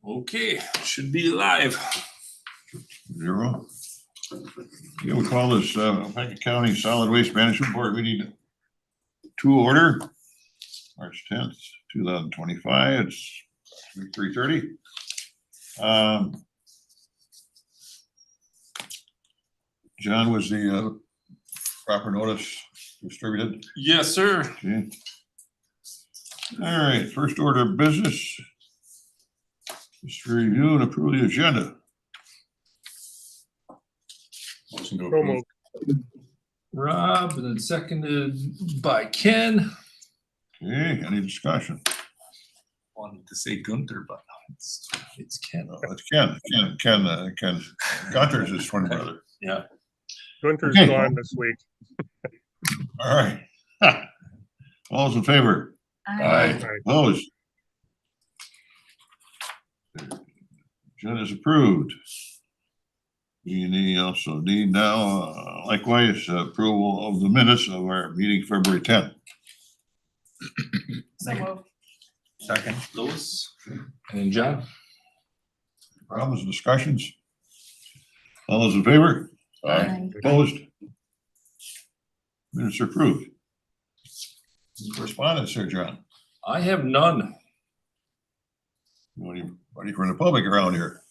Okay, should be live. 0. Okay, we call this Waupaca County Solid Waste Management Board meeting to order, March 10th, 2025. It's 3:30. John, was the proper notice distributed? Yes, sir. Okay. All right, first order of business is to review and approve the agenda. Motion to So approve. moved. Rob, and then seconded by Ken. Okay, any discussion? Wanted to say Gunther, but it's Ken. Oh, it's Ken Gunter's his twin brother. Yeah. Gunter's Okay. gone this week. All right. All those in favor? Aye. Opposed? Agenda is approved. We also need now, likewise, approval of the minutes of our meeting February 10th. Second. Louis. And then John. Problems, discussions? All those in favor? Aye. Opposed? Minutes are approved. Correspondence, Sir John. I have none. Anybody from the public around here?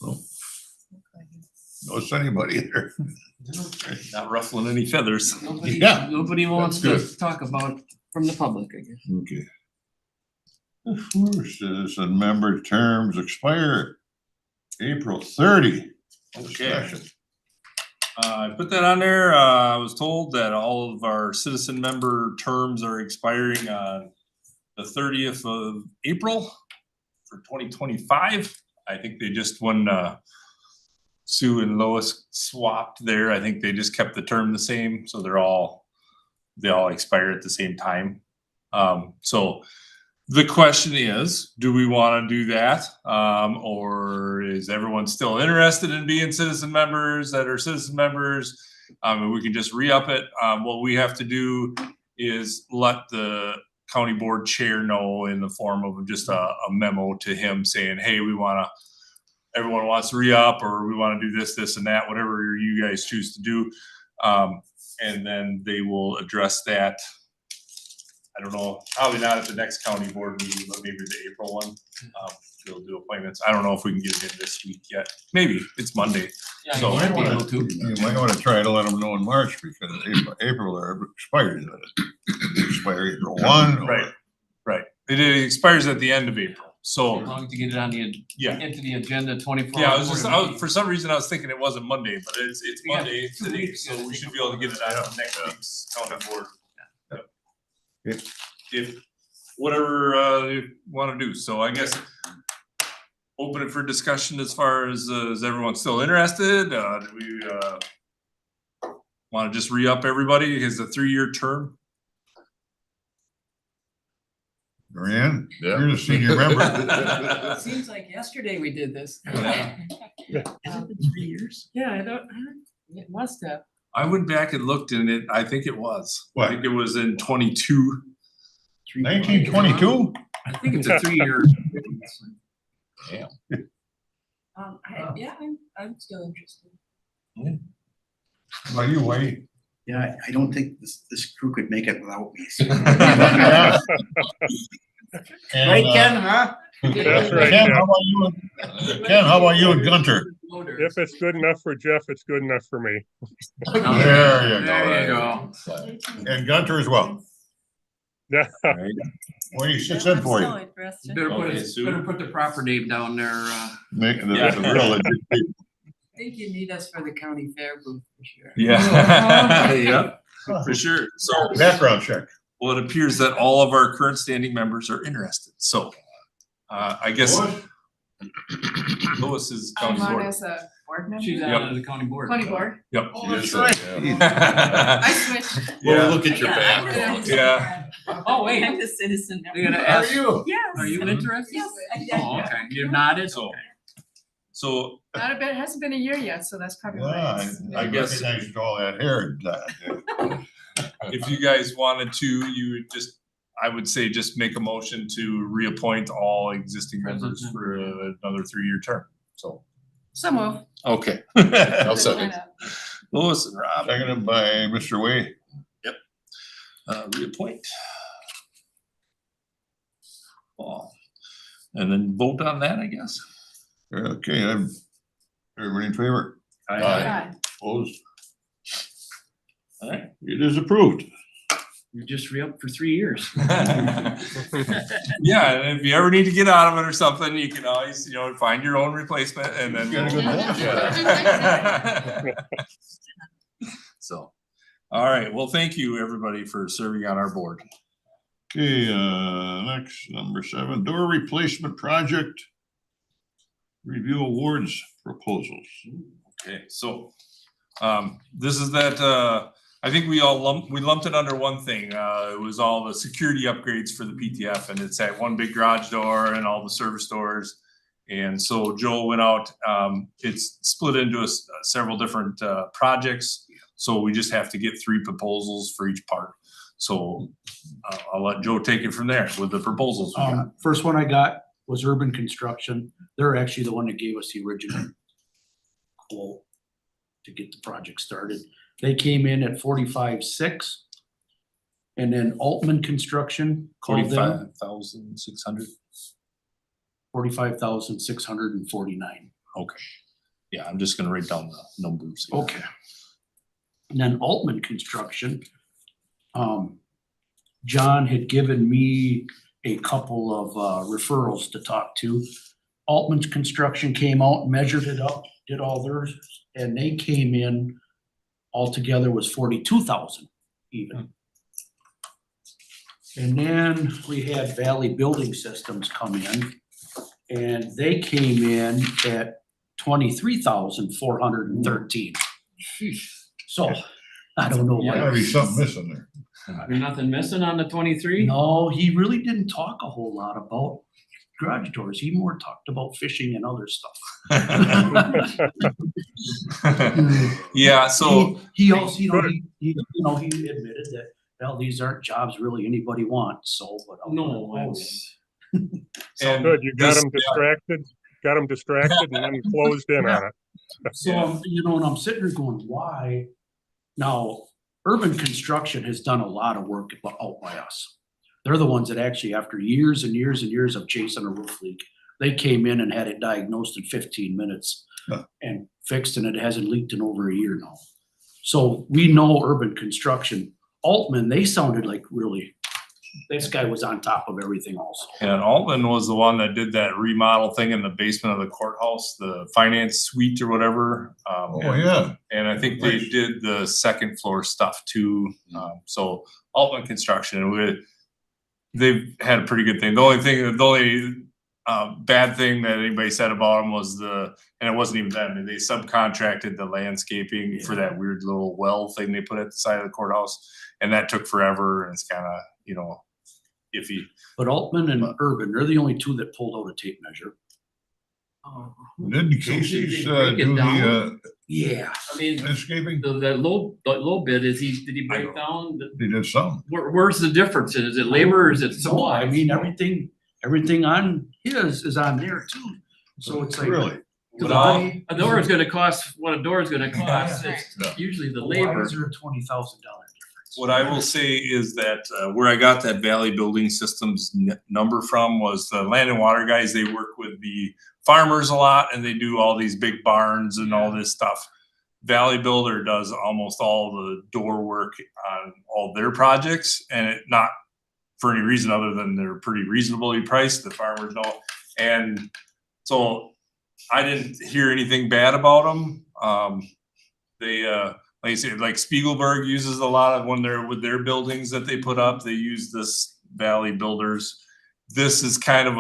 No. Notice anybody there? Not ruffling any feathers. Nobody, Yeah, nobody wants that's to talk about from the public, I guess. Okay. The first citizen member terms expire April 30. Discussion. I put that on there. I was told that all of our citizen member terms are expiring on the 30th of April for 2025. I think they just when Sue and Lois swapped there, I think they just kept the term the same, so they all expire at the same time. So the question is, do we want to do that? Or is everyone still interested in being citizen members that are citizen members? And we can just re-up it. What we have to do is let the county board chair know in the form of just a memo to him saying, hey, everyone wants to re-up, or we want to do this, this, and that, whatever you guys choose to do. And then they will address that. I don't know, probably not at the next county board meeting, but maybe the April one. They'll do appointments. I don't know if we can get it in this week yet. Maybe, it's Monday. Yeah, So- you might be able to. You might want to try to let them know in March because April are expired. Expire April 1. or- Right. It expires at the end of April. As So, long as you get it on the, yeah. into the agenda 24 Yeah, hours. for some reason I was thinking it wasn't Monday, but it's Yeah, Monday 2 today, weeks, so yeah. we should be able to get it on next week's county board. Yeah. If whatever you want to do, so I guess open it for discussion as far as is everyone still interested? Do we want to just re-up everybody? Is a 3-year term? Marianne, you're the senior member. Seems like yesterday we did this. Yeah. Has it been 3 years? Yeah, it must have. I went back and looked and I think it was. What? I think it was in 22. 1922? I think it's a 3-year. I'm still interested. How about you, Wayne? Yeah, I don't think this crew could make it without me. so. And, Right, Ken, huh? That's right, Ken, Jeff. how about you and Gunter? If it's good enough for Jeff, it's good enough for me. There you go. There you go. And Gunter as well. Yeah. What do you sits in for you? Better Okay, Sue. put the proper name down there. Make the Yeah. the real legit people. I think you need us for the county fair booth for sure. Yeah. Yeah, for sure. So, Background check. well, it appears that all of our current standing members are interested. So, I guess Lois is I'm county on board. as a board member. She's Yep. on the county board. County board. Yep. Oh, Yes, that's right. yeah. I switched. Yeah. Look at your Yeah, background. Yeah. Oh, wait. I'm a citizen. We gotta How are ask, you? Yes. are you interested? Yes. Oh, okay. You nodded? So, Okay. so Not a bit, it hasn't been a year yet, so that's probably why. Yeah, it's- I guess- recognized all that hair. if you guys wanted to, you would just I would say just make a motion to reappoint all existing members for another 3-year term, so. Some of. Okay. I'll second. Louis and Rob, Seconded by Mr. Way. reappoint. Well, and then vote on that, I guess. Okay, everybody in favor? Aye. Opposed? All right. It is approved. You just re-up for 3 years. Yeah, and if you ever need to get out of it or something, you can always, find your own replacement and then. Got a good bonus. Yeah. So, all right, well, thank you, everybody, for serving on our board. Okay, next, number 7, door replacement project. Review awards proposals. Okay, so, this is that, I think we lumped it under one thing. It was all the security upgrades for the PTF, and it's that one big garage door and all the service doors. And so Joe went out, it's split into several different projects. So we just have to get 3 proposals for each part. So I'll let Joe take it from there with the proposals we got. First one I got was Urban Construction. They're actually the one that gave us the original quote to get the project started. They came in at 45,600. And then Altman Construction called them 45,600. 45,649. Okay. Yeah, I'm just gonna write down the numbers. here. Okay. And then Altman Construction, John had given me a couple of referrals to talk to. Altman's Construction came out, measured it up, did all theirs, and they came in altogether was 42,000 even. And then we had Valley Building Systems come in, and they came in at 23,413. So, I don't know Gotta why. be something missing there. There's nothing missing on the 23? No, he really didn't talk a whole lot about garage doors. He more talked about fishing and other stuff. Yeah, so, He also, he admitted that, well, these aren't jobs really anybody wants, so, but. No, it's. and Good, you got this- them distracted and then closed in on it. So, and I'm sitting here going, why? Now, Urban Construction has done a lot of work out by us. They're the ones that actually, after years and years and years of chasing a roof leak, they came in and had it diagnosed in 15 minutes Huh. and fixed, and it hasn't leaked in over a year now. So we know Urban Construction. Altman, they sounded like really, this guy was on top of everything also. And Altman was the one that did that remodel thing in the basement of the courthouse, the finance suite or whatever. Oh, yeah. And I think they did the second floor stuff too. So Altman Construction, they've had a pretty good thing. The only bad thing that anybody said about them was and it wasn't even them, they subcontracted the landscaping for that weird little well thing they put at the side of the courthouse. And that took forever, and it's kind of, iffy. But Altman and Urban, they're the only two that pulled out a tape measure. Didn't Casey's break it do down? the Yeah. I mean, landscaping? the low bid, did he break down, They did some. where's the difference? Is it labor or is it No, supply? I mean, everything on his is on there too. So it's like. Really? Why- A door is gonna cost what a door is gonna cost. It's usually the Why labor. is there a $20,000 difference? What I will say is that where I got that Valley Building Systems number from was the Land and Water guys. They work with the farmers a lot, and they do all these big barns and all this stuff. Valley Builder does almost all the door work on all their projects, and it not for any reason other than they're pretty reasonably priced. The farmers know, and so I didn't hear anything bad about them. They like I said, like Spiegelberg uses a lot of when they're with their buildings that they put up, they use this Valley Builders. This is kind of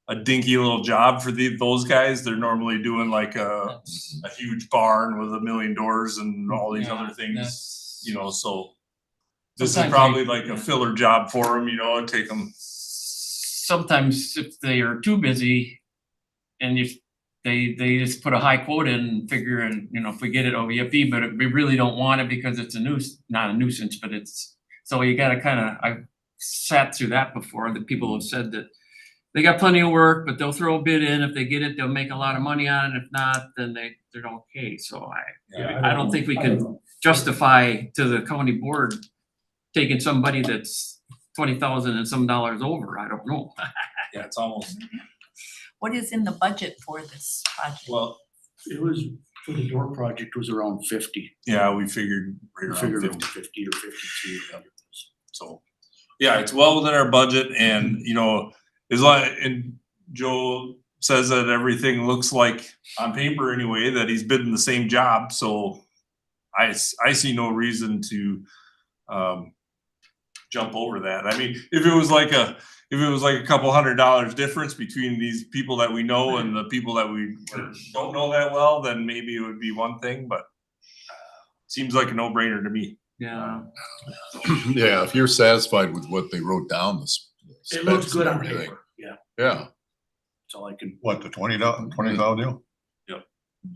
a dinky little job for those guys. They're normally doing like a huge barn with 1 million doors and all these other things, so this is Sometimes probably they- like a filler job for them, it'd take them. Sometimes if they are too busy and if they just put a high quote in and figure, and if we get it OVFE, but we really don't want it because it's not a nuisance, but so you gotta sat through that before, that people have said that they got plenty of work, but they'll throw a bid in. If they get it, they'll make a lot of money on it. If not, then they're okay. So I don't think we can justify to the county board taking somebody that's 20,000 and some dollars over. I don't know. Yeah, it's almost, What is in the budget for this project? well, It was, for the door project was around 50. yeah, we figured right We around figured 50. around 50 or 52. So, yeah, it's well within our budget and, you know, as long, and Joe says that everything looks like, on paper anyway, that he's bidding the same job, so I see no reason to, jump over that. I mean, if it was like a couple $100 difference between these people that we know and the people that we don't know that well, then maybe it would be one thing, but seems like a no-brainer to me. Yeah. Yeah, if you're satisfied with what they wrote down, It looks specs good and on everything. paper. Yeah, Yeah, that's all I can. What, the $20,000 deal?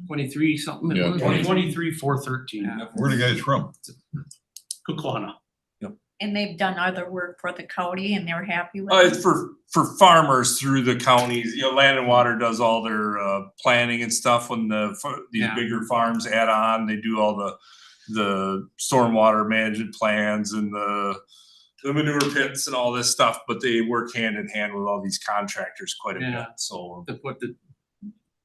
23 something. it Yeah, was. 2023, 413. Yeah. Where are the guys from? Kuklana. And they've done other work for the county and they're happy with It's it? for farmers through the counties, you know, Land and Water does all their planning and stuff when these Yeah. bigger farms add on, they do all the stormwater management plans and the manure pits and all this stuff, but they work hand in hand with all these contractors quite a bit, Yeah. so. To put the,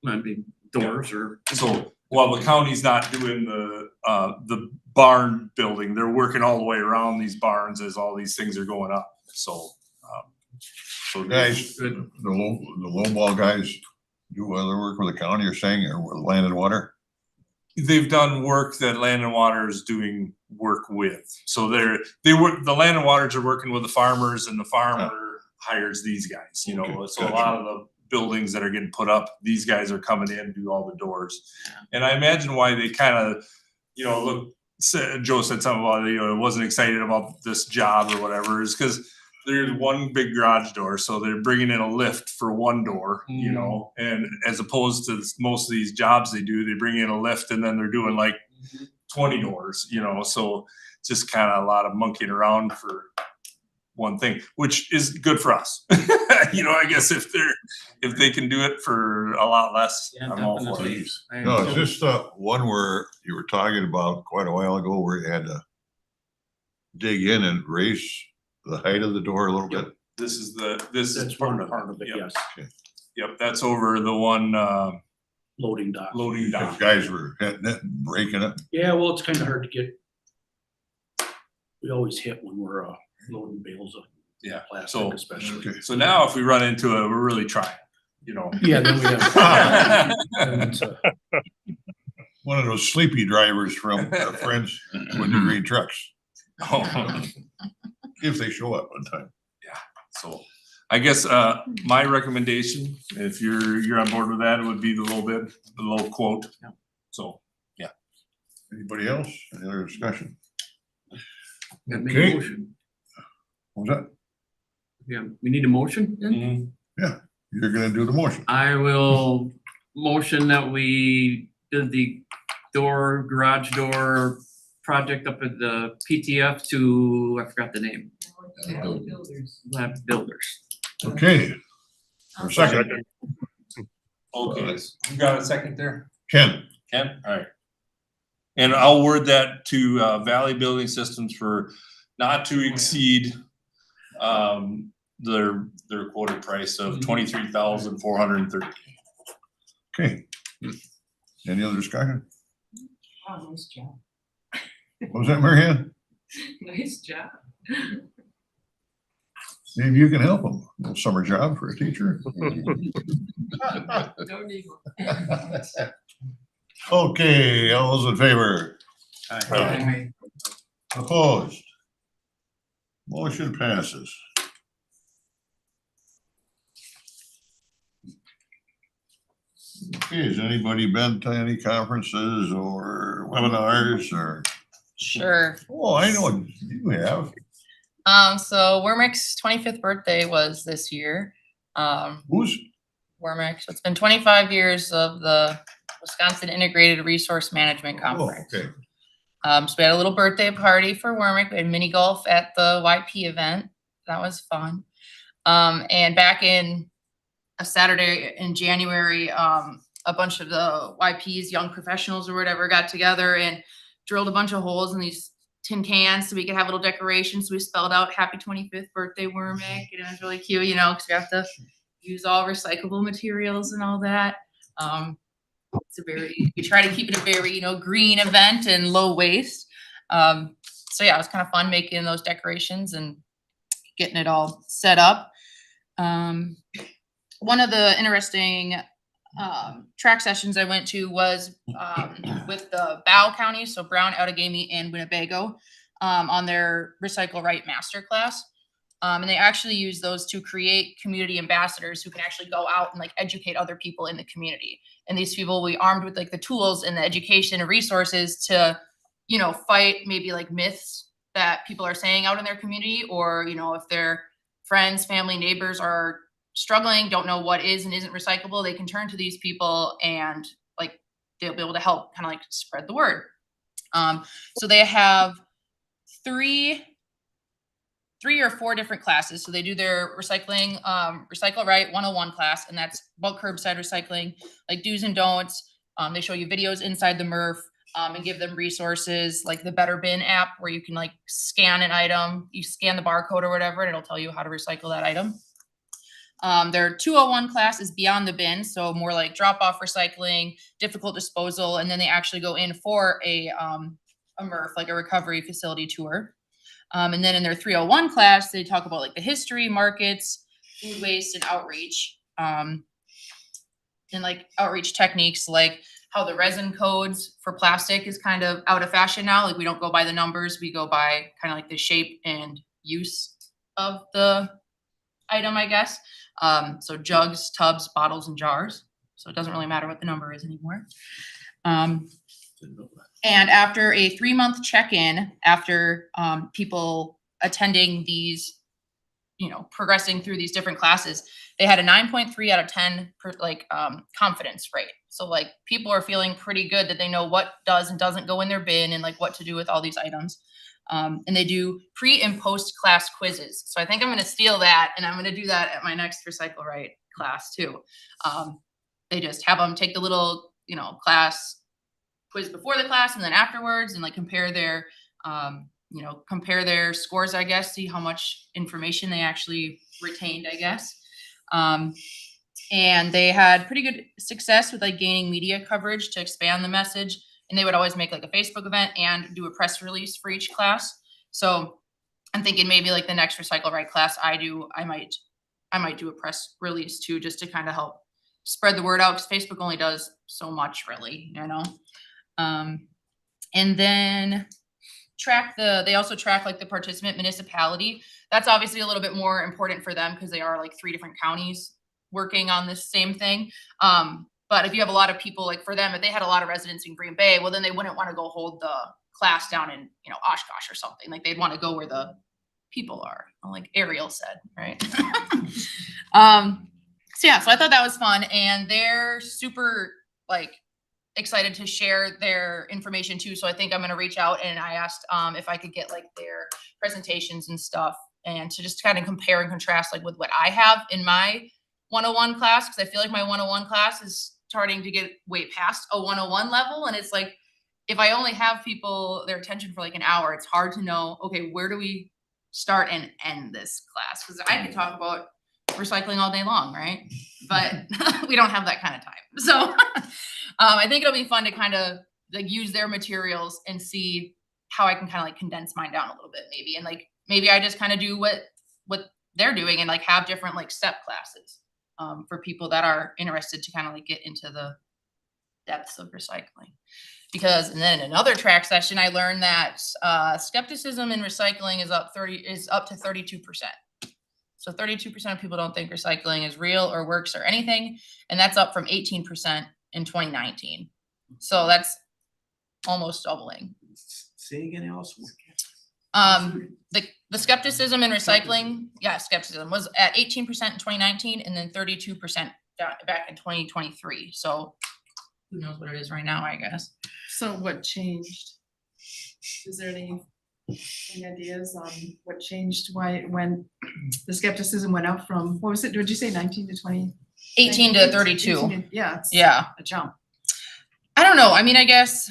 maybe doors or. So while the county's not doing the barn building, they're working all the way around these barns as all these things are going up, so. So Guys, Good. the low ball guys do other work with the county, you're saying, or with Land and Water? they've done work that Land and Water is doing work with. So they work, the Land and Waters are working with the farmers and the farmer hires these guys, you know, Okay, so a gotcha. lot of the buildings that are getting put up, these guys are coming in, do all the doors. And I imagine why they kind of, you know, Joe said something about, you know, wasn't excited about this job or whatever, is because there's one big garage door, so they're bringing in a lift for one door, you know, and as opposed to most of these jobs they do, they bring in a lift and then they're doing like 20 doors, you know, so just kind of a lot of monkeying around for one thing, which is good for us. You know, I guess if they can do it for a lot less, Yeah, I'm all for definitely. it. No, it's just one where you were talking about quite a while ago where you had dig in and raise the height of the door a little bit. This is That's one part of it, Yep. yes. Yep, that's over the one Loading dock. loading If dock. guys were hitting it and breaking it. Yeah, well, it's kind of hard to get. We always hit when we're loading bales of Yeah, plastic so- especially. Okay. So now if we run into it, we're really trying, you know. Yeah, then we have. then it's, One of those sleepy drivers from our friends with the green trucks, Oh, if they show up on time. so I guess my recommendation, if you're on board with that, would be the low quote. Yeah. So, Anybody else? Any other discussion? Gotta make Okay. a motion. What was that? Yeah, we need a motion then? You're gonna do the motion. I will motion that we did the garage door project up at the PTF to, I forgot the name, Lab Builders. Okay, for a second, okay, you got a second there? Ken, Ken, all right. And I'll word that to Valley Building Systems for not to exceed their quoted price of $23,413. okay. Any other discussion? Oh, nice job. What was that, Mary Ann? Nice job. Maybe you can help them. A summer job for a teacher. Don't need one. Okay, all those in favor? Aye. Opposed? Motion passes. Okay, has anybody been to any conferences or webinars or? Sure. Oh, I know you have. So Wormick's 25th birthday was this year. Who's? Wormick, so it's been 25 years of the Wisconsin Integrated Resource Management Oh, Conference. okay. So we had a little birthday party for Wormick. We had mini golf at the YP event. that was fun. And back in a Saturday in January, a bunch of the YPs, young professionals or whatever, got together and drilled a bunch of holes in these tin cans so we could have little decorations. So we spelled out happy 25th birthday Wormick, and it was really cute, you know, because we have to use all recyclable materials and all that. We try to keep it a very, you know, green event and low waste. So yeah, it was kind of fun making those decorations and getting it all set up. One of the interesting track sessions I went to was with the Bow County, so Brown, Outagamie, and Winnebago, on their Recycle Right Masterclass. And they actually use those to create community ambassadors who can actually go out and like educate other people in the community. And these people will be armed with like the tools and the education and resources to, you know, fight maybe like myths that people are saying out in their community, or, you know, if their friends, family, neighbors are struggling, don't know what is and isn't recyclable, they can turn to these people and like they'll be able to help kind of like spread the word. So they have three or four different classes. So they do their recycling, Recycle Right 101 class, and that's about curbside recycling, like do's and don'ts. They show you videos inside the MRF, and give them resources like the Better Bin app where you can like scan an item, you scan the barcode or whatever, and it'll tell you how to recycle that item. Their 201 class is Beyond the Bin, so more like drop-off recycling, difficult disposal, and then they actually go in for a MRF, like a recovery facility tour. And then in their 301 class, they talk about like the history, markets, food waste, and outreach. And like outreach techniques, like how the resin codes for plastic is kind of out of fashion now. Like we don't go by the numbers, we go by kind of like the shape and use of the item, I guess. So jugs, tubs, bottles, and jars. So it doesn't really matter what the number is anymore. And after a 3-month check-in, after people attending these, you know, progressing through these different classes, they had a 9.3 out of 10 confidence rate. So like people are feeling pretty good that they know what does and doesn't go in their bin and like what to do with all these items. And they do pre and post class quizzes. So I think I'm going to steal that, and I'm going to do that at my next Recycle Right class too. They just have them take the little, you know, class quiz before the class and then afterwards, and like compare their, you know, compare their scores, I guess, see how much information they actually retained, I guess. And they had pretty good success with like gaining media coverage to expand the message. And they would always make like a Facebook event and do a press release for each class. So I'm thinking maybe like the next Recycle Right class I might do a press release too, just to kind of help spread the word out, because Facebook only does so much, really, you know. And then they also track like the participant municipality. That's obviously a little bit more important for them because they are like 3 different counties working on this same thing. But if you have a lot of people, like for them, if they had a lot of residents in Green Bay, well, then they wouldn't want to go hold the class down in, you know, Oshkosh or something. Like they'd want to go where the people are, like Ariel said, right? So yeah, so I thought that was fun, and they're super like excited to share their information too. So I think I'm going to reach out, and I asked if I could get like their presentations and stuff, and to just kind of compare and contrast like with what I have in my 101 class, because I feel like my 101 class is starting to get way past a 101 level. And it's like, if I only have people, their attention for like an hour, it's hard to know, okay, where do we start and end this class? Because I could talk about recycling all day long, right? But we don't have that kind of time. So I think it'll be fun to kind of like use their materials and see how I can kind of like condense mine down a little bit, maybe. And like, maybe I just kind of do what they're doing and like have different like step classes for people that are interested to kind of like get into the depths of recycling. Because, and then in another track session, I learned that skepticism in recycling is up to 32%. So 32% of people don't think recycling is real or works or anything, and that's up from 18% in 2019. So that's almost doubling. Say again, Alice. The skepticism in recycling, skepticism was at 18% in 2019, and then 32% back in 2023. So who knows what it is right now, I guess. So what changed? Is there any? Any ideas on what changed, why, when the skepticism went up from, what was it, did you say 19 to 20? 18 to 32. 18 to- Yeah, it's Yeah. a jump. I don't know. I mean, I guess.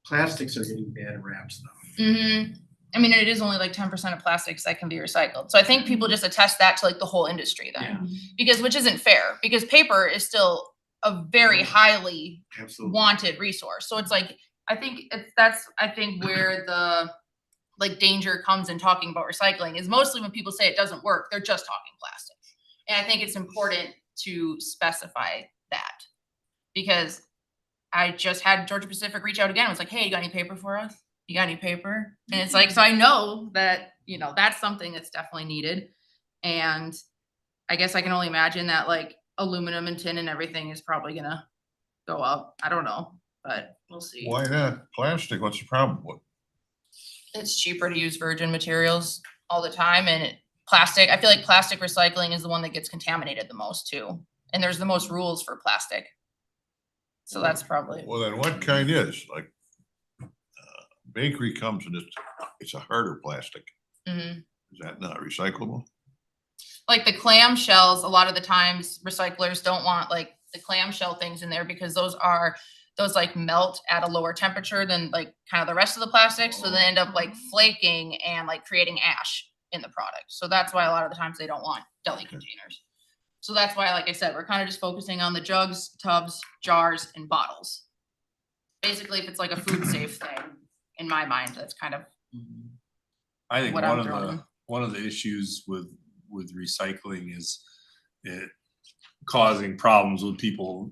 Plastics are getting bad raps though. I mean, it is only like 10% of plastics that can be recycled. So I think people just attest that to like the whole industry then. Because which isn't fair because paper is still a very highly Absolutely. wanted resource. So it's like I think that's where the like danger comes in talking about recycling is mostly when people say it doesn't work, they're just talking plastic. And I think it's important to specify that because I just had Georgia Pacific reach out again. It was like, hey, you got any paper for us? You got any paper? And it's like, so I know that, you know, that's something that's definitely needed. And I guess I can only imagine that like aluminum and tin and everything is probably gonna go up. I don't know, but we'll see. Why not plastic? What's the problem with? It's cheaper to use virgin materials all the time and plastic, I feel like plastic recycling is the one that gets contaminated the most too. And there's the most rules for plastic. So that's probably. Well, then what kind is like bakery comes and it's a harder plastic. Mhm. Is that not recyclable? Like the clamshells, a lot of the times recyclers don't want like the clamshell things in there because those like melt at a lower temperature than like kind of the rest of the plastic. So they end up like flaking and like creating ash in the product. So that's why a lot of the times they don't want deli containers. So that's why, like I said, we're kind of just focusing on the jugs, tubs, jars, and bottles. Basically, if it's like a food safe thing, in my mind, that's kind of I think what I'm throwing. one of the issues with recycling is it causing problems with people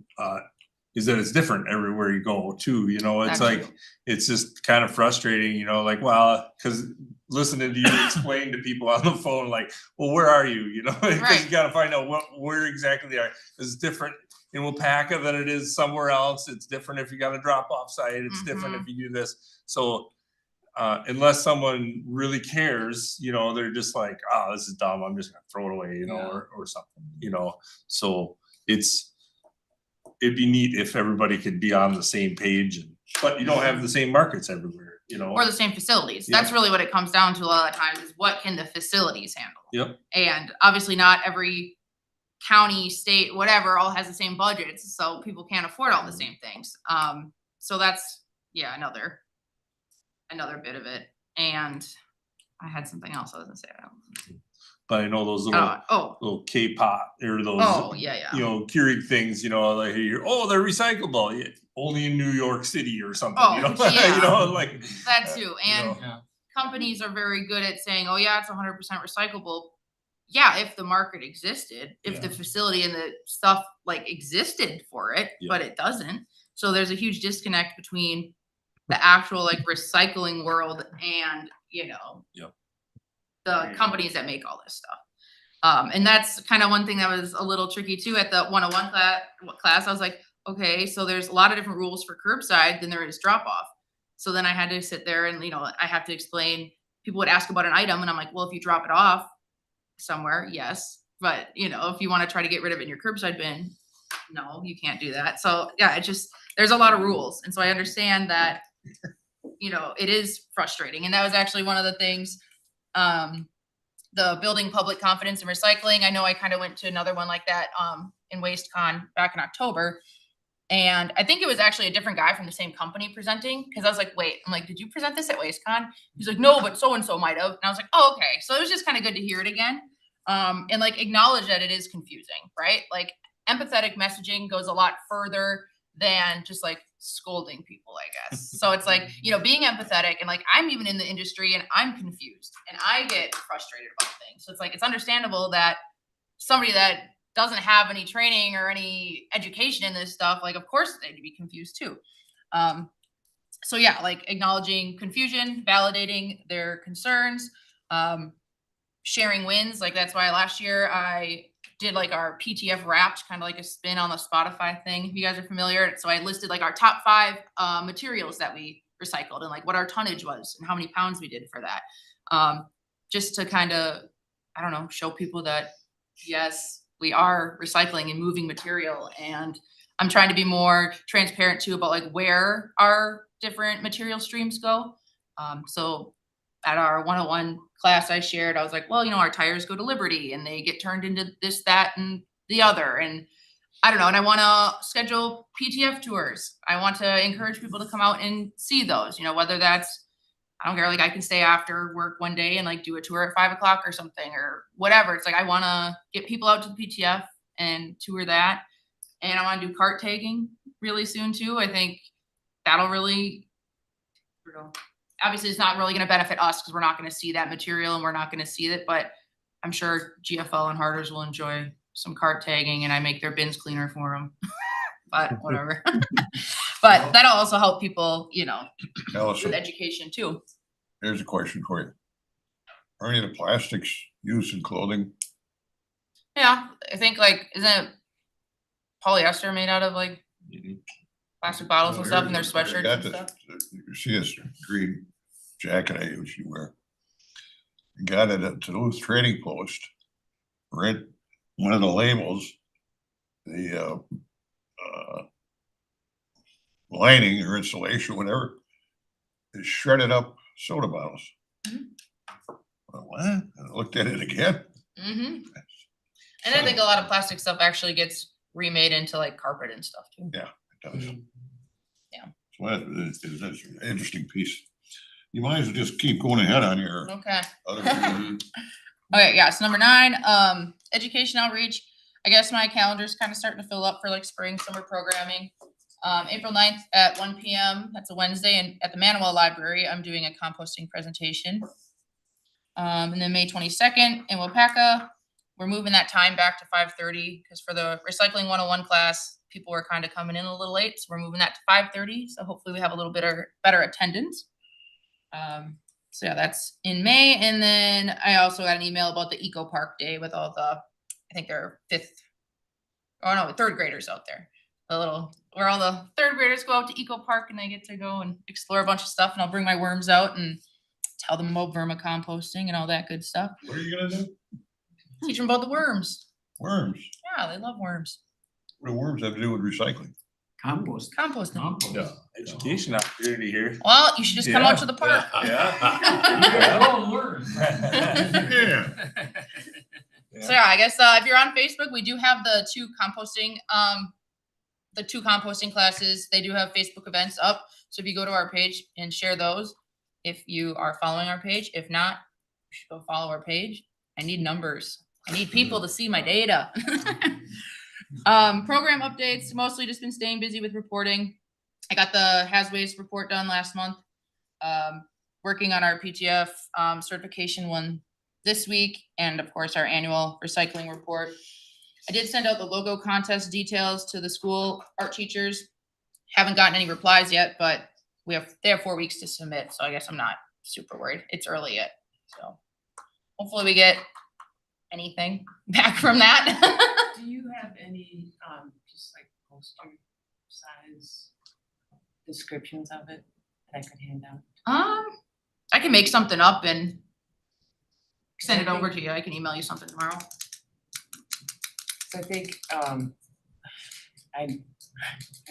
is that it's different everywhere you go too. You know, it's Actually. like it's just kind of frustrating, you know, like, well, because listening to you explain to people on the phone, like, well, where are you? You know, because Right. you got to find out where exactly they are. It's different in Waupaca than it is somewhere else. It's different if you got a drop off site. It's different if you do this. So unless someone really cares, you know, they're just like, oh, this is dumb. I'm just gonna throw it away, you know, or something, you know. So it'd be neat if everybody could be on the same page, but you don't have the same markets everywhere, you know. Or the same facilities. Yeah. That's really what it comes down to a lot of times is what can the facilities handle? Yep. And obviously not every county, state, whatever, all has the same budgets, so people can't afford all the same things. So that's, yeah, another bit of it. And I had something else I was gonna say. But I know those little K-pop or those, yeah. you know, Keurig things, you know, like they're recyclable. Yeah, only in New York City or something, you know, yeah. you know, like That too. And you know. companies are very good at saying, oh yeah, it's 100% recyclable. Yeah, if the market existed, if the facility and the stuff like existed for it, but it doesn't. So there's a huge disconnect between the actual like recycling world and, you know, the companies that make all this stuff. And that's kind of one thing that was a little tricky too at the 101 class. I was like, okay, so there's a lot of different rules for curbside than there is drop off. So then I had to sit there and, you know, I have to explain, people would ask about an item and I'm like, well, if you drop it off somewhere, yes. But, you know, if you want to try to get rid of it in your curbside bin, no, you can't do that. So yeah, there's a lot of rules. And so I understand that, you know, it is frustrating. And that was actually one of the things, the building public confidence in recycling. I know I kind of went to another one like that in WasteCon back in October. And I think it was actually a different guy from the same company presenting because I was like, wait, I'm like, did you present this at WasteCon? He's like, no, but so-and-so might have. And I was like, oh, okay. So it was just kind of good to hear it again and like acknowledge that it is confusing, right? Like empathetic messaging goes a lot further than just like scolding people, I guess. So it's like, you know, being empathetic and like I'm even in the industry and I'm confused and I get frustrated about things. So it's like, it's understandable that somebody that doesn't have any training or any education in this stuff, like of course they'd be confused too. So yeah, like acknowledging confusion, validating their concerns, sharing wins. Like that's why last year I did like our PTF Wrapped, kind of like a spin on the Spotify thing, if you guys are familiar. So I listed like our top 5 materials that we recycled and like what our tonnage was and how many pounds we did for that. Just to kind of, I don't know, show people that yes, we are recycling and moving material. And I'm trying to be more transparent too about like where our different material streams go. So at our 101 class I shared, I was like, well, our tires go to Liberty and they get turned into this, that, and the other. And I don't know, and I wanna schedule PTF tours. I want to encourage people to come out and see those, whether that's, I don't care, like I can stay after work one day and like do a tour at 5 o'clock or something or whatever. It's like, I wanna get people out to the PTF and tour that. And I wanna do cart tagging really soon too. I think that'll really, obviously it's not really gonna benefit us because we're not gonna see that material and we're not gonna see it, but I'm sure GFL and Harders will enjoy some cart tagging and I make their bins cleaner for them. But whatever. But that'll also help people, with Allison, education too. here's a question for you. Are any of the plastics used in clothing? Yeah, I think like, isn't it polyester made out of like plastic bottles and stuff and their sweatshirts Got and this, stuff? you see this green jacket I usually wear. Got it at Duluth Trading Post. Read one of the labels, the lining or insulation, whatever, is shredded up soda bottles. Mhm. What? And I looked at it again. Mm-hmm. And I think a lot of plastic stuff actually gets remade into like carpet and stuff too. Yeah, it does. Yeah. So that's an interesting piece. You might as well just keep going ahead on your Okay. other. Okay, yeah, so number 9, education outreach. I guess my calendar's kind of starting to fill up for like spring, summer programming. April 9th at 1 p.m., that's a Wednesday, and at the Manawa Library, I'm doing a composting presentation. And then May 22nd in Waupaca, we're moving that time back to 5:30 because for the Recycling 101 class, people were kind of coming in a little late, so we're moving that to 5:30. So hopefully we have a little bit better attendance. So yeah, that's in May. And then I also got an email about the Eco Park Day with all the, I think they're third graders out there. Where all the third graders go out to Eco Park and they get to go and explore a bunch of stuff, and I'll bring my worms out and tell them about vermicomposting and all that good stuff. What are you gonna do? Teach them about the worms. Worms. Yeah, they love worms. What do worms have to do with recycling? Compost. Composting. Yeah, education opportunity here. Well, you should just come out Yeah. to the park. Yeah. So yeah, I guess if you're on Facebook, we do have the two composting classes. They do have Facebook events up. So if you go to our page and share those, if you are following our page, if not, you should go follow our page. I need numbers. I need people to see my data. Program updates, mostly just been staying busy with reporting. I got the Has Waste report done last month. Working on our PTF certification one this week, and of course our annual recycling report. I did send out the logo contest details to the school art teachers. Haven't gotten any replies yet, but they have 4 weeks to submit, so I guess I'm not super worried. It's early yet, so hopefully we get anything back from that. Do you have any, just like poster size descriptions of it that I could hand out? I can make something up and send it over to you. I can email you something tomorrow. So I think, I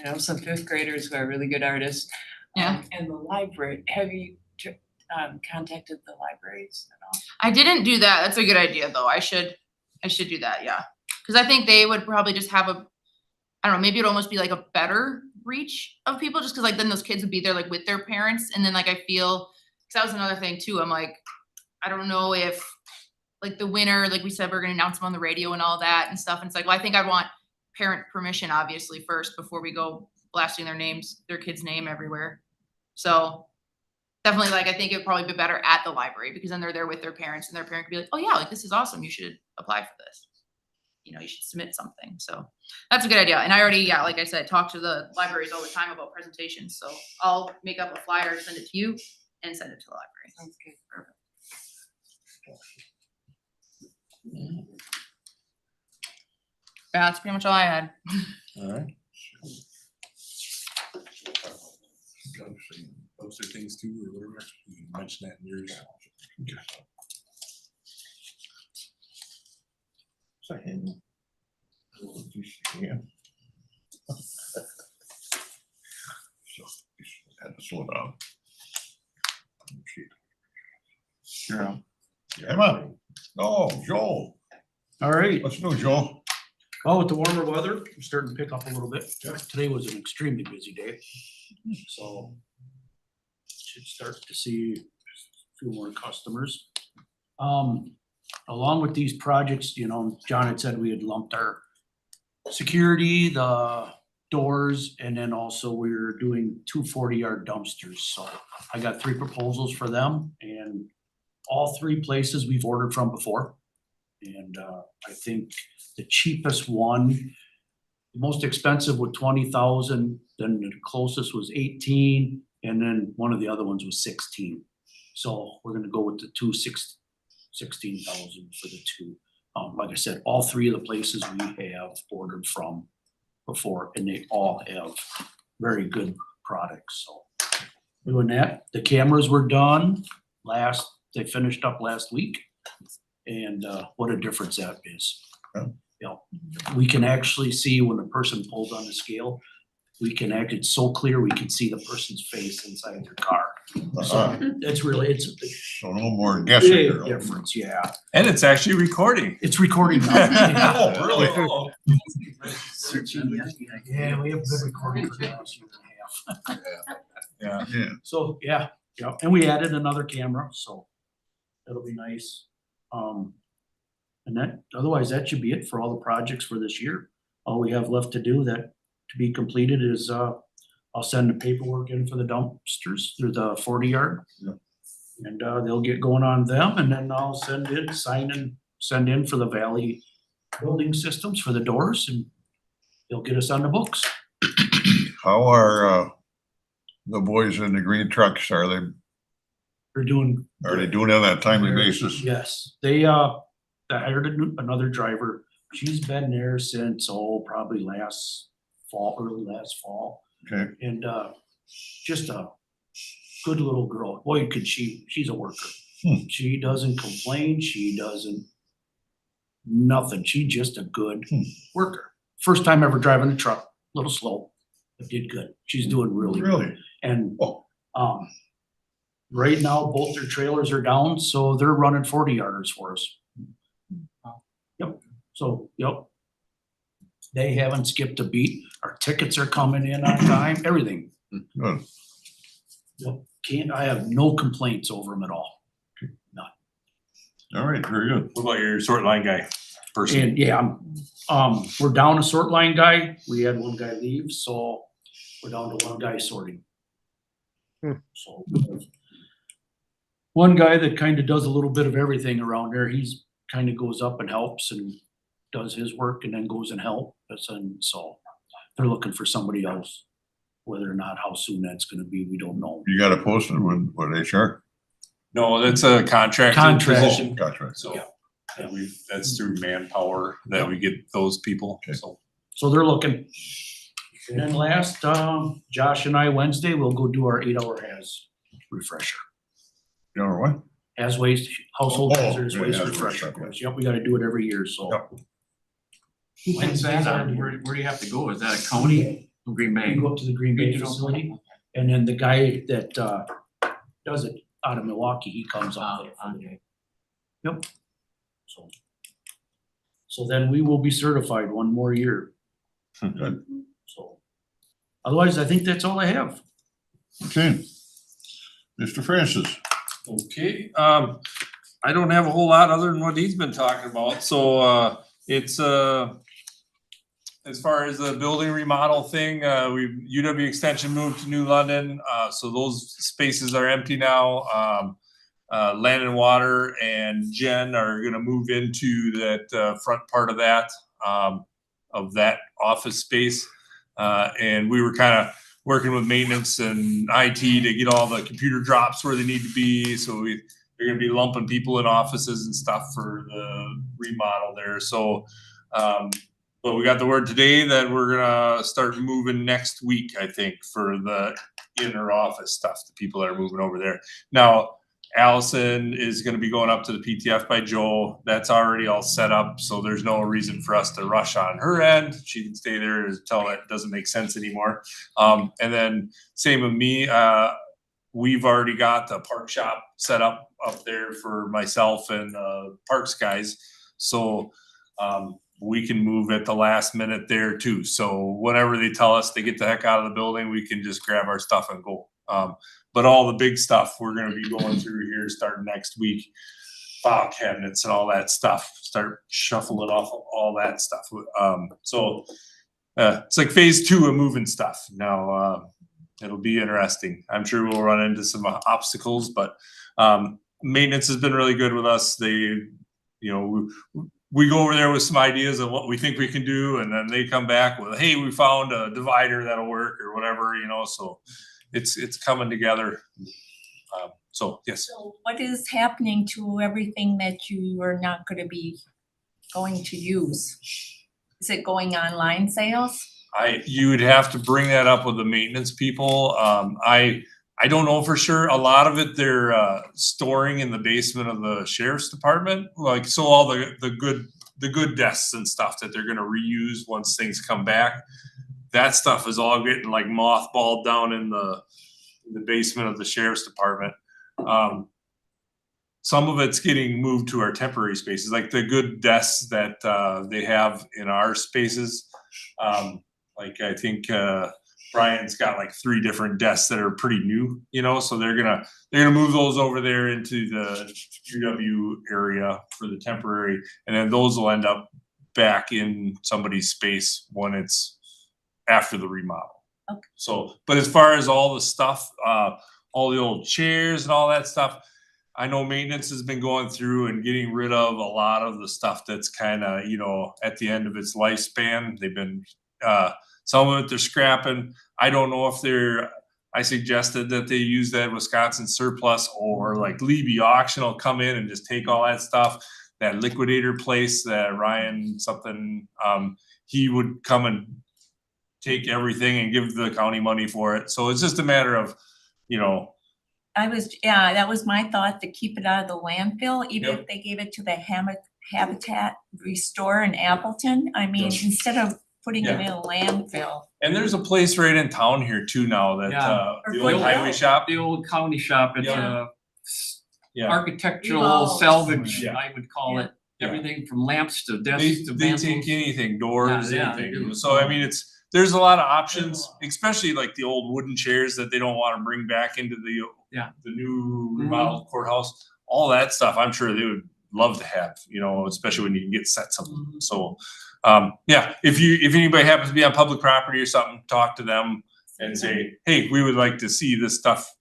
know some 5th graders who are really good artists. Yeah. And the library, have you contacted the libraries at all? I didn't do that. That's a good idea though. I should do that, yeah. Cause I think they would probably just have I don't know, maybe it'd almost be like a better reach of people, just cause like then those kids would be there like with their parents. And then like I feel, cause that was another thing too. I'm like, I don't know if like the winner, like we said, we're gonna announce them on the radio and all that and stuff. And it's like, well, I think I want parent permission obviously first before we go blasting their kid's name everywhere. So definitely, like, I think it'd probably be better at the library because then they're there with their parents and their parent could be like, oh yeah, like this is awesome. You should apply for this. You should submit something. So that's a good idea. And I already, yeah, like I said, talk to the libraries all the time about presentations. So I'll make up a flyer, send it to you and send it to the library. Sounds good. Perfect. Yeah, that's pretty much all I had. All right. Those are things too, or whatever. You can mention that in yours. Yeah. So, had to slow down. Yeah. Come on. Oh, Joel, All right. what's new, Joel? Well, with the warmer weather, we're starting to pick up a little bit. Today was an extremely busy day. So should start to see a few more customers. Along with these projects, you know, John had said we had lumped our security, the doors, and then also we're doing 2 40-yard dumpsters. So I got 3 proposals for them, and all 3 places we've ordered from before. And I think the cheapest one, the most expensive with 20,000, then the closest was 18, and then one of the other ones was 16. So we're gonna go with the 16,000 for the 2. Like I said, all 3 of the places we have ordered from before, and they all have very good products, so. Doing that, the cameras were done they finished up last week. And what a difference that is. Yeah. You know, we can actually see when a person pulls on the scale, it's so clear, we can see the person's face inside their car. So it's really, So no more guessing. big girl. difference, yeah. And it's actually recording. It's recording now. Oh, really? Yeah, we have good recording for the last year and a half. Yeah. Yeah. So, yeah, and we added another camera, so that'll be nice. And otherwise, that should be it for all the projects for this year. All we have left to do to be completed is, I'll send the paperwork in for the dumpsters through the 40-yard. Yeah. And, they'll get going on them, and then I'll send in for the Valley building systems for the doors, and they'll get us on the books. How are the boys in the green trucks? Are they doing it on a timely basis? Yes, they hired another driver. She's been there since, probably early last fall. Okay. And just a good little girl. Boy, she's a worker. She doesn't complain. She doesn't nothing. She's just a good worker. First time ever driving a truck, a little slow, but did good. She's doing really good. Really? And right now, both their trailers are down, so they're running 40-yarders for us. Yep. So, yep. They haven't skipped a beat. Our tickets are coming in on time, everything. Good. Yep. I have no complaints over them at all. None. All right, very good. What about your sort line guy person? And yeah, we're down a sort line guy. We had one guy leave, so we're down to one guy sorting. So one guy that kind of does a little bit of everything around there. He's kind of goes up and helps and does his work and then goes and helps. And so they're looking for somebody else. Whether or not how soon that's gonna be, we don't know. You got it posted with HR? No, that's a contract position. Contract. So Yeah. that's through Manpower that we get those people. Okay. So they're looking. And then last, Josh and I, Wednesday, we'll go do our 8-hour HAZ refresher. You know what? Household Oh, hazardous yeah, waste yeah, refresher okay. course. Yep, we gotta do it every year, so. Yep. When's that on? Where do you have to go? Is that a county? Green Bay? We go up to the Green Bay Regional. facility, and then the guy that does it out of Milwaukee, he comes up there. Okay. Yep. So then we will be certified one more year, Good. so. Otherwise, I think that's all I have. Okay. Mr. Francis. Okay, I don't have a whole lot other than what he's been talking about, so it's as far as the building remodel thing, UW Extension moved to New London, so those spaces are empty now. Land and Water and Jen are gonna move into that front part of that office space. And we were kind of working with maintenance and IT to get all the computer drops where they need to be. So they're gonna be lumping people in offices and stuff for the remodel there. So, but we got the word today that we're gonna start moving next week, I think, for the inner office stuff, the people that are moving over there. Now, Allison is gonna be going up to the PTF by Joe. That's already all set up, so there's no reason for us to rush on her end. She can stay there until it doesn't make sense anymore. And then same with me, we've already got the park shop set up there for myself and parks guys. So we can move at the last minute there too. So whenever they tell us to get the heck out of the building, we can just grab our stuff and go. But all the big stuff we're gonna be going through here starting next week. File cabinets and all that stuff, start shuffling off all that stuff. So it's like phase 2 of moving stuff. Now it'll be interesting. I'm sure we'll run into some obstacles, but maintenance has been really good with us. They, we go over there with some ideas of what we think we can do, and then they come back with, hey, we found a divider that'll work or whatever, so it's coming together. So yes. So what is happening to everything that you are not gonna be going to use? Is it going online sales? You would have to bring that up with the maintenance people. I don't know for sure. A lot of it they're storing in the basement of the sheriff's department. Like, so all the good desks and stuff that they're gonna reuse once things come back. That stuff is all getting like mothballed down in the basement of the sheriff's department. Some of it's getting moved to our temporary spaces, like the good desks that they have in our spaces. Like I think Brian's got like 3 different desks that are pretty new, so they're gonna move those over there into the UW area for the temporary, and then those will end up back in somebody's space when it's after the remodel. Okay. So, but as far as all the stuff, all the old chairs and all that stuff, I know maintenance has been going through and getting rid of a lot of the stuff that's kind of, at the end of its lifespan. They've been, some of it they're scrapping. I don't know if I suggested that they use that Wisconsin surplus, or like Libby auction will come in and just take all that stuff. That liquidator place that Ryan something, he would come and take everything and give the county money for it. So it's just a matter of, that was my thought, to keep it out of the landfill, even Yep. if they gave it to the Habitat Restore in Appleton. I mean, Yes. instead of putting it Yeah. in a landfill. and there's a place right in town here too now that Yeah. the old highway shop. The old county shop, it's Yeah. a Yeah. architectural Revolves. salvage, Yeah. I would call it. Yeah. Everything from lamps to They desks to take mantles. anything, doors, Yeah, they anything. do. So I mean, there's a lot of options, especially like the old wooden chairs that they don't want to bring back into the new remodeled courthouse. All that stuff, I'm sure they would love to have, especially when you can get sets of them. So if anybody happens to be on public property or something, talk to them and say, hey, we would like to see this stuff,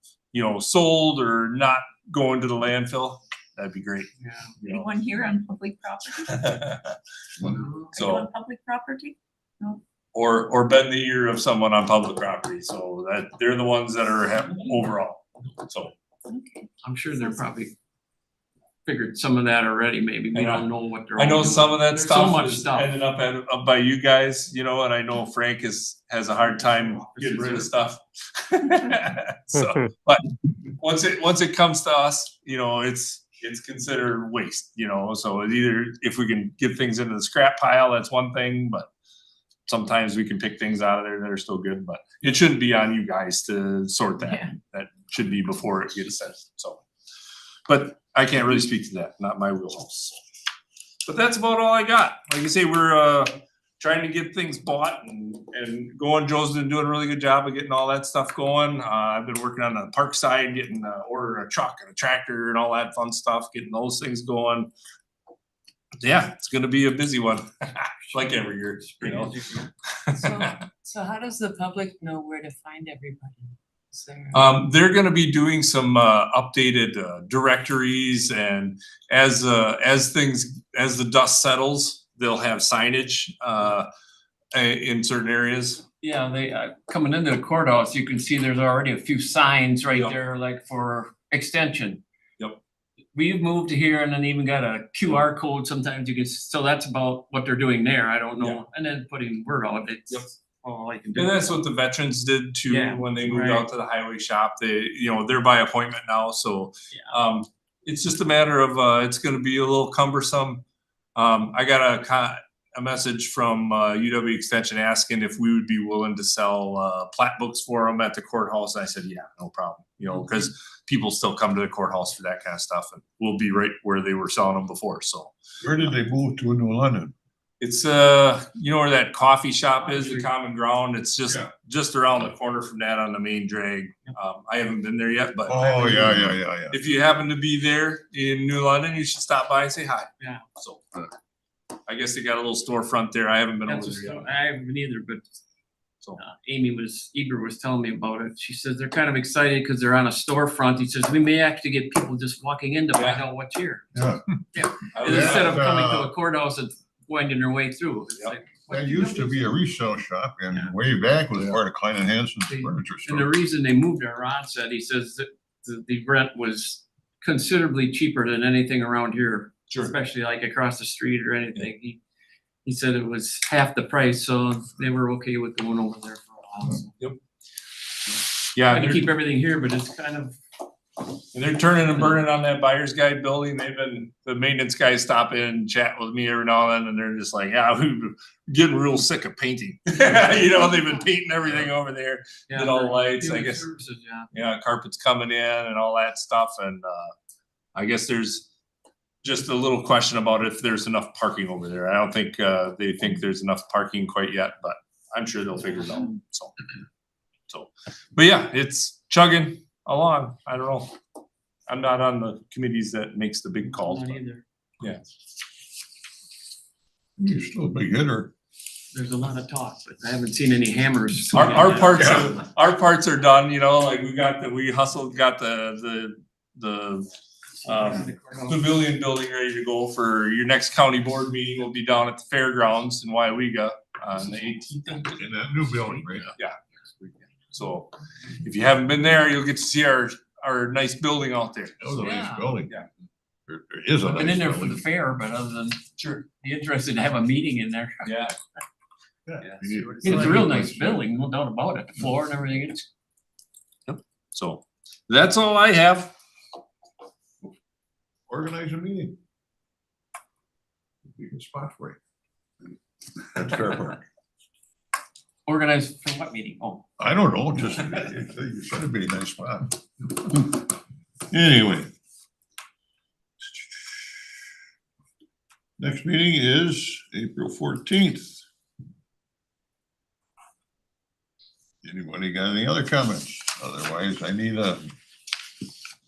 sold or not going to the landfill. That'd be great. Yeah. Anyone here on public property? Are you So, on public property? or bend the ear of someone on public property, so that they're the ones that are overall. So Okay. I'm sure they're probably figured some of that already, maybe. We Yeah. don't know what they're I know all doing. some of that There's stuff so much is stuff. ended up up by you guys, and I know Frank has a hard time getting rid of stuff. So, but once it comes to us, it's considered waste, so it's either, if we can get things into the scrap pile, that's one thing, but sometimes we can pick things out of there that are still good, but it shouldn't be on you guys to sort that. Yeah. That should be before it gets sent, so. But I can't really speak to that, not my wheelhouse. But that's about all I got. Like I say, we're trying to get things bought and going. Joe's been doing a really good job of getting all that stuff going. I've been working on the park side, getting ordering a truck and a tractor and all that fun stuff, getting those things going. Yeah, it's gonna be a busy one, like every year, So how does the public know where to find everybody? Is there? They're gonna be doing some updated directories, and as the dust settles, they'll have signage in certain areas. Yeah, they, coming into the courthouse, you can see there's already a few signs right Yep. there, like for extension. Yep. We've moved to here and then even got a QR code sometimes you can, so that's about what they're doing there, I don't know. Yeah. And then putting word out, Yep. it's all I can do. And that's what the veterans did too, Yeah, when they moved right. out to the highway shop. They, they're by appointment now, so it's just a matter of it's gonna be a little cumbersome. I got a message from UW Extension asking if we would be willing to sell plat books for them at the courthouse. And I said, yeah, no problem. You know, because people still come to the courthouse for that kind of stuff, and we'll be right where they were selling them before. So Where did they move to in New London? it's you know where that coffee shop is, the Common Ground. It's just around the corner from that on the main drag. I haven't been there yet, but Oh, yeah. if you happen to be there in New London, you should stop by and say hi. Yeah. So I guess they got a little storefront there. I haven't been over That's there yet. I haven't been either, but So Eber was telling me about it. She says they're kind of excited because they're on a storefront. He says, we may actually get people just walking in to find out what's here. Yeah. Instead of coming to a courthouse and winding their way through. It's like, That used to be a resale shop and way back was part of Klein and Hansen's furniture and the store. reason they moved there, Ron said, he says that the rent was considerably cheaper than anything around here. Sure. Especially like across the street or anything. He said it was half the price, so they were okay with going over there for a while. So. yeah, Trying to keep everything here, but it's kind of, and they're turning and burning on that buyer's guide building. They've been, the maintenance guys stop in and chat with me every now and then, and they're just like, yeah, we're getting real sick of painting. You know, they've been painting everything over there, did all the lights, I human guess. services, Yeah, carpet's coming in and all that stuff, and I guess there's just a little question about if there's enough parking over there. I don't think they think there's enough parking quite yet, but I'm sure they'll figure it out. So, but yeah, it's chugging along. I don't know. I'm not on the committees that makes the big calls. Not But either. yeah. You're still a big hitter. There's a lot of talk, but I haven't seen any hammers. Our parts are done, you know, like we hustled, got the pavilion building ready to go for your next county board meeting. Will be down at the fairgrounds in Waupaca on the 18th. In that new building, right? Yeah. So if you haven't been there, you'll get to see our nice building out there. That was a nice Yeah. building. Yeah. There is a I've been nice in there for the building. fair, but other than Sure. be interested to have a meeting in there. Yeah. Yeah. It's a real nice building, no doubt about it. The floor and everything, it's So that's all I have. Organize a meeting. You can spot for you. That's fair part. organized for what meeting? Oh, I don't know, just, you said it'd be a nice spot. Anyway. Next meeting is April 14th. Anybody got any other comments? Otherwise, I need a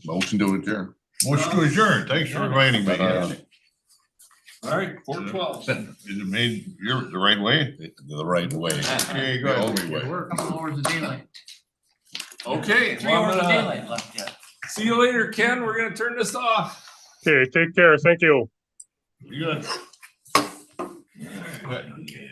motion to adjourn. Motion to adjourn. Thanks for inviting me. All right, 412. Is it made the right way? The right way. Okay, go The ahead. only way. a couple hours of daylight. Okay, 3 well, I'm hours of gonna daylight left yet. see you later, Ken. We're gonna turn this off. Okay, take care. Thank you. You got. Good.